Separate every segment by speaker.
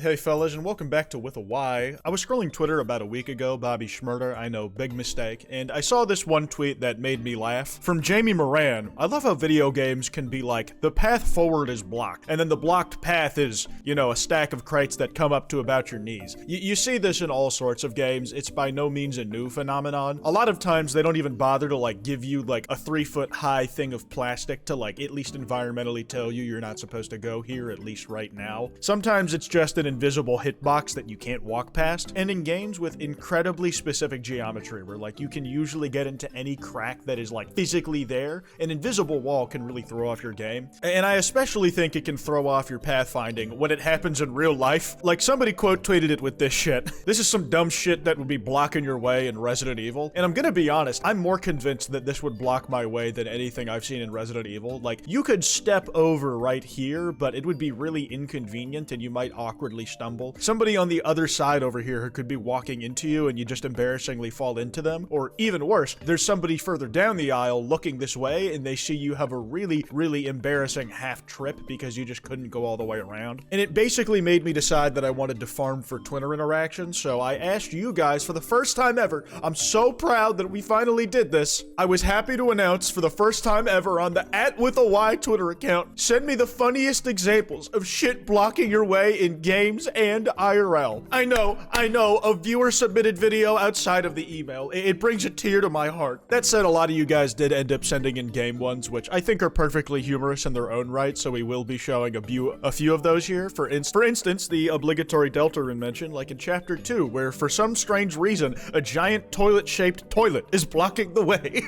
Speaker 1: Hey fellas, and welcome back to With a Y. I was scrolling Twitter about a week ago, Bobby Schmurder, I know, big mistake, and I saw this one tweet that made me laugh. From Jamie Moran. I love how video games can be like, the path forward is blocked, and then the blocked path is, you know, a stack of crates that come up to about your knees. You see this in all sorts of games. It's by no means a new phenomenon. A lot of times they don't even bother to like give you like a 3-foot high thing of plastic to like at least environmentally tell you you're not supposed to go here, at least right now. Sometimes it's just an invisible hitbox that you can't walk past, and in games with incredibly specific geometry where like you can usually get into any crack that is like physically there, an invisible wall can really throw off your game. And I especially think it can throw off your pathfinding when it happens in real life. Like somebody quote tweeted it with this shit. This is some dumb shit that would be blocking your way in Resident Evil. And I'm gonna be honest, I'm more convinced that this would block my way than anything I've seen in Resident Evil. Like you could step over right here, but it would be really inconvenient and you might awkwardly stumble. Somebody on the other side over here who could be walking into you and you just embarrassingly fall into them. Or even worse, there's somebody further down the aisle looking this way and they see you have a really embarrassing half trip because you just couldn't go all the way around. And it basically made me decide that I wanted to farm for Twitter interactions, so I asked you guys for the first time ever. I'm so proud that we finally did this. I was happy to announce for the first time ever on the @WithAY Twitter account, send me the funniest examples of shit blocking your way in games and IRL. I know, a viewer submitted video outside of the email. It brings a tear to my heart. That said, a lot of you guys did end up sending in game ones, which I think are perfectly humorous in their own right, so we will be showing a few of those here. For instance, the obligatory Deltarune mention, like in Chapter 2, where for some strange reason, a giant toilet-shaped toilet is blocking the way.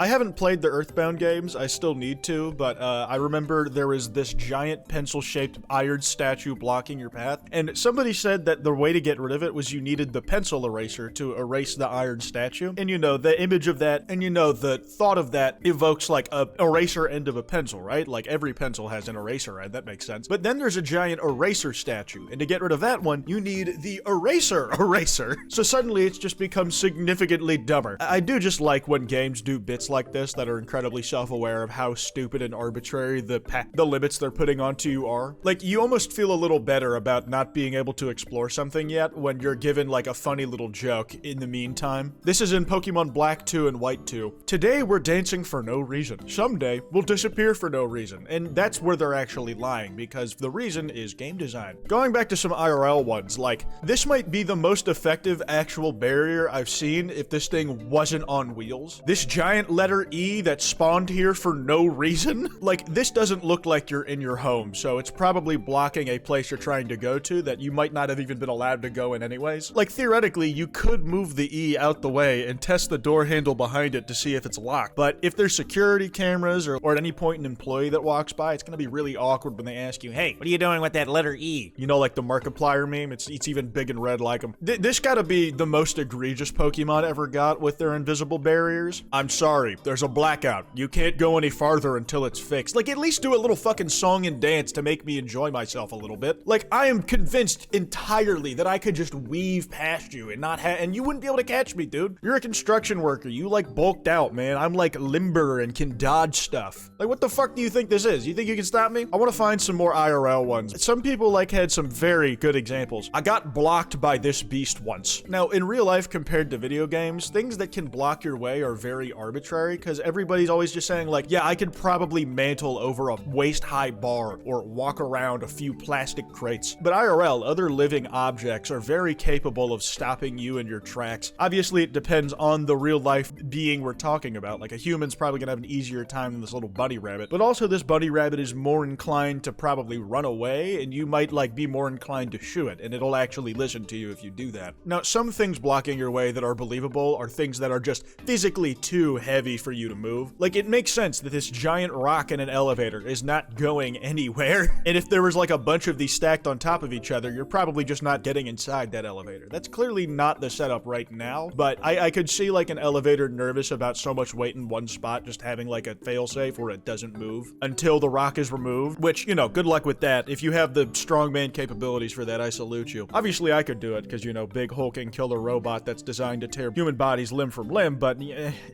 Speaker 1: I haven't played the Earthbound games, I still need to, but I remember there was this giant pencil-shaped iron statue blocking your path, and somebody said that the way to get rid of it was you needed the pencil eraser to erase the iron statue, and you know, the image of that, and you know, the thought of that evokes like a eraser end of a pencil, right? Like every pencil has an eraser end, that makes sense. But then there's a giant eraser statue, and to get rid of that one, you need the eraser. So suddenly it's just become significantly dumber. I do just like when games do bits like this that are incredibly self-aware of how stupid and arbitrary the limits they're putting onto you are. Like, you almost feel a little better about not being able to explore something yet when you're given like a funny little joke in the meantime. This is in Pokemon Black 2 and White 2. Today we're dancing for no reason. Someday we'll disappear for no reason. And that's where they're actually lying, because the reason is game design. Going back to some IRL ones, like, this might be the most effective actual barrier I've seen if this thing wasn't on wheels. This giant letter E that spawned here for no reason? Like, this doesn't look like you're in your home, so it's probably blocking a place you're trying to go to that you might not have even been allowed to go in anyways. Like, theoretically, you could move the E out the way and test the door handle behind it to see if it's locked, but if there's security cameras or at any point an employee that walks by, it's gonna be really awkward when they ask you, hey, what are you doing with that letter E? You know, like the Markiplier meme? It's even big and red like them. This gotta be the most egregious Pokemon ever got with their invisible barriers. I'm sorry, there's a blackout. You can't go any farther until it's fixed. Like, at least do a little fucking song and dance to make me enjoy myself a little bit. Like, I am convinced entirely that I could just weave past you and and you wouldn't be able to catch me, dude. You're a construction worker. You like bulked out, man. I'm like limber and can dodge stuff. Like, what the fuck do you think this is? You think you can stop me? I want to find some more IRL ones. Some people like had some very good examples. I got blocked by this beast once. Now, in real life compared to video games, things that can block your way are very arbitrary because everybody's always just saying like, yeah, I could probably mantle over a waist-high bar or walk around a few plastic crates. But IRL, other living objects, are very capable of stopping you in your tracks. Obviously, it depends on the real-life being we're talking about. Like, a human's probably gonna have an easier time than this little bunny rabbit. But also, this bunny rabbit is more inclined to probably run away, and you might, like, be more inclined to shoo it, and it'll actually listen to you if you do that. Now, some things blocking your way that are believable are things that are just physically too heavy for you to move. Like, it makes sense that this giant rock in an elevator is not going anywhere. And if there was like a bunch of these stacked on top of each other, you're probably just not getting inside that elevator. That's clearly not the setup right now, but I could see like an elevator nervous about so much weight in one spot, just having like a failsafe where it doesn't move until the rock is removed, which, you know, good luck with that. If you have the strongman capabilities for that, I salute you. Obviously, I could do it because, you know, big hulking killer robot that's designed to tear human bodies limb from limb, but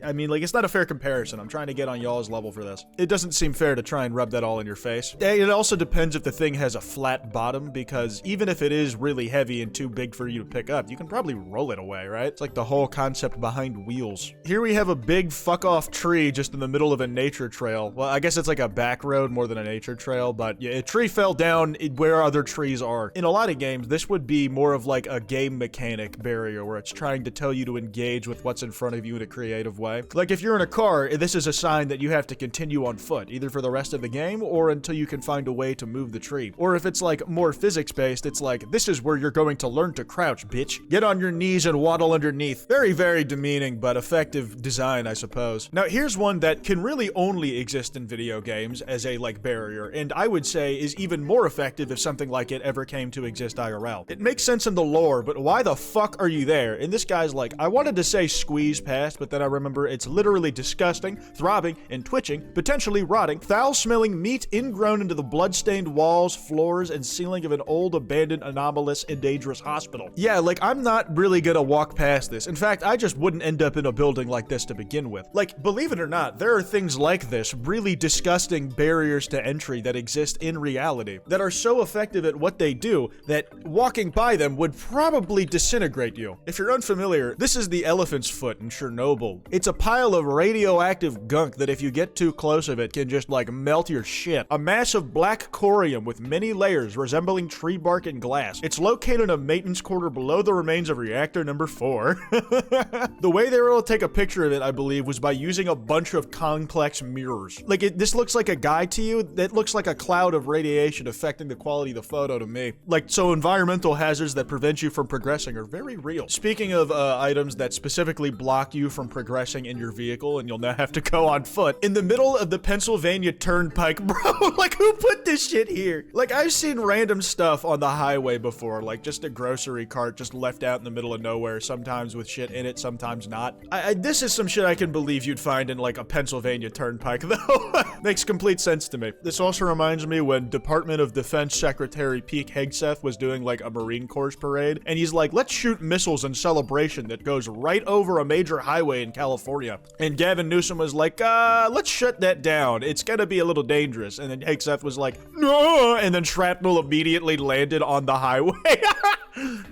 Speaker 1: I mean, like, it's not a fair comparison. I'm trying to get on y'all's level for this. It doesn't seem fair to try and rub that all in your face. It also depends if the thing has a flat bottom bottom because even if it is really heavy and too big for you to pick up, you can probably roll it away, right? It's like the whole concept behind wheels. Here we have a big fuck off tree just in the middle of a nature trail. Well, I guess it's like a back road more than a nature trail, but yeah, a tree fell down where other trees are. In a lot of games, this would be more of like a game mechanic barrier where it's trying to tell you to engage with what's in front of you in a creative way. Like if you're in a car, this is a sign that you have to continue on foot, either for the rest of the game or until you can find a way to move the tree. Or if it's like more physics-based, it's like, this is where you're going to learn to crouch, bitch. Get on your knees and waddle underneath. Very, very demeaning, but effective design, I suppose. Now, here's one that can really only exist in video games as a, like, barrier, and I would say is even more effective if something like it ever came to exist IRL. It makes sense in the lore, but why the fuck are you there? And this guy's like, I wanted to say squeeze past, but then I remember it's literally disgusting, throbbing, and twitching, potentially rotting, foul-smelling meat ingrown into the blood-stained walls, floors, and ceiling of an old, abandoned, anomalous, and dangerous hospital. Yeah, like, I'm not really gonna walk past this. In fact, I just wouldn't end up in a building like this to begin with. Like, believe it or not, there are things like this, really disgusting barriers to entry that exist in reality, that are so effective at what they do that walking by them would probably disintegrate you. If you're unfamiliar, this is the elephant's foot in Chernobyl. It's a pile of radioactive gunk that if you get too close of it can just like melt your shit. A mass of black corium with many layers resembling tree bark and glass. It's located in a maintenance quarter below the remains of reactor number 4. The way they were able to take a picture of it, I believe, was by using a bunch of complex mirrors. Like, this looks like a guide to you. That looks like a cloud of radiation affecting the quality of the photo to me. Like, so environmental hazards that prevent you from progressing are very real. Speaking of items that specifically block you from progressing in your vehicle, and you'll now have to go on foot, in the middle of the Pennsylvania Turnpike, bro, like, who put this shit here? Like, I've seen random stuff on the highway before, like just a grocery cart just left out in the middle of nowhere, sometimes with shit in it, sometimes not. This is some shit I can believe you'd find in like a Pennsylvania Turnpike, though. Makes complete sense to me. This also reminds me when Department of Defense Secretary Pete Hegseth was doing like a Marine Corps parade, and he's like, let's shoot missiles in celebration that goes right over a major highway in California. And Gavin Newsom was like, let's shut that down. It's gonna be a little dangerous. And then Hegseth was like, no, and then shrapnel immediately landed on the highway.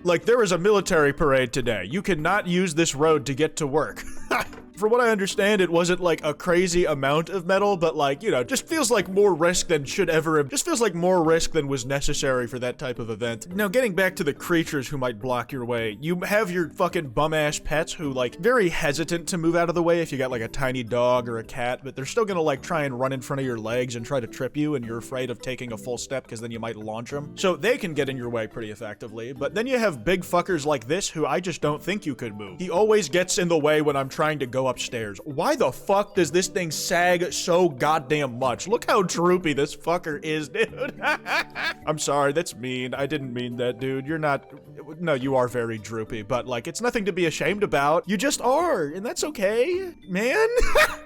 Speaker 1: Like, there was a military parade today. You cannot use this road to get to work. From what I understand, it wasn't like a crazy amount of metal, but like, you know, just feels like more risk than should ever have, just feels like more risk than was necessary for that type of event. Now, getting back to the creatures who might block your way, you have your fucking bum-ass pets who like very hesitant to move out of the way if you got like a tiny dog or a cat, but they're still gonna like try and run in front of your legs and try to trip you, and you're afraid of taking a full step because then you might launch them. So they can get in your way pretty effectively, but then you have big fuckers like this who I just don't think you could move. He always gets in the way when I'm trying to go upstairs. Why the fuck does this thing sag so goddamn much? Look how droopy this fucker is, dude. I'm sorry, that's mean. I didn't mean that, dude. You're not... No, you are very droopy, but like, it's nothing to be ashamed about. You just are, and that's okay, man.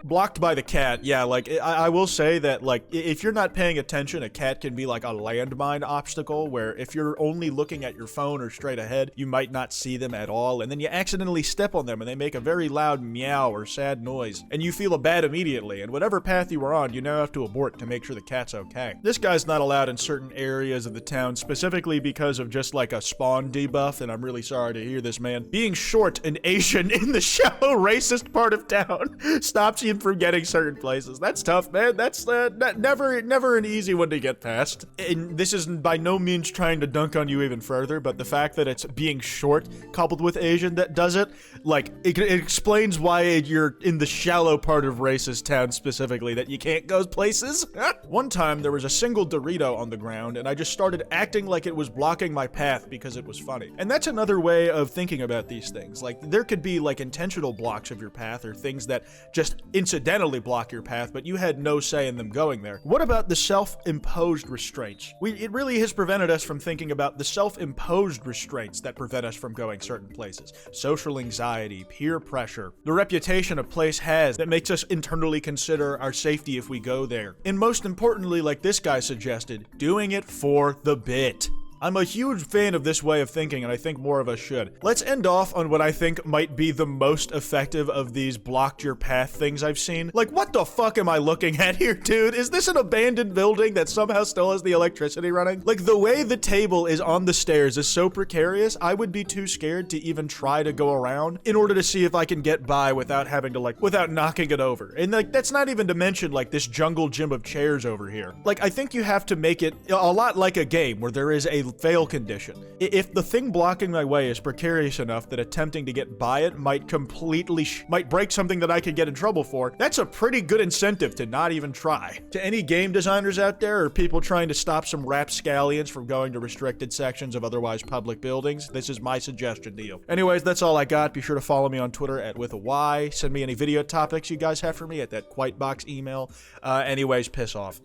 Speaker 1: Blocked by the cat. Yeah, like, I will say that, like, if you're not paying attention, a cat can be like a landmine obstacle, where if you're only looking at your phone or straight ahead, you might not see them at all, and then you accidentally step on them, and they make a very loud meow or sad noise, and you feel bad immediately, and whatever path you were on, you now have to abort to make sure the cat's okay. This guy's not allowed in certain areas of the town, specifically because of just like a spawn debuff, and I'm really sorry to hear this, man. Being short and Asian in the shallow racist part of town stops you from getting certain places. That's tough, man. That's never an easy one to get past. And this is by no means trying to dunk on you even further, but the fact that it's being short coupled with Asian that does it, like, it explains why you're in the shallow part of racist town specifically, that you can't go places. One time there was a single Dorito on the ground, and I just started acting like it was blocking my path because it was funny. And that's another way of thinking about these things. Like, there could be like intentional blocks of your path, or things that just incidentally block your path, but you had no say in them going there. What about the self-imposed restraints? It really has prevented us from thinking about the self-imposed restraints that prevent us from going certain places. Social anxiety, peer pressure, the reputation a place has that makes us internally consider our safety if we go there. And most importantly, like this guy suggested, doing it for the bit. I'm a huge fan of this way of thinking, and I think more of us should. Let's end off on what I think might be the most effective of these blocked your path things I've seen. Like, what the fuck am I looking at here, dude? Is this an abandoned building that somehow still has the electricity running? Like, the way the table is on the stairs is so precarious, I would be too scared to even try to go around in order to see if I can get by without having to, like, without knocking it over. And, like, that's not even to mention, like, this jungle gym of chairs over here. Like, I think you have to make it a lot like a game where there is a fail condition. If the thing blocking my way is precarious enough that attempting to get by it might completely might break something that I could get in trouble for, that's a pretty good incentive to not even try. To any game designers out there or people trying to stop some rapscallions from going to restricted sections of otherwise public buildings, this is my suggestion to you. Anyways, that's all I got. Be sure to follow me on Twitter at @withAY. Send me any video topics you guys have for me at that kwytebox email. Anyways, piss off.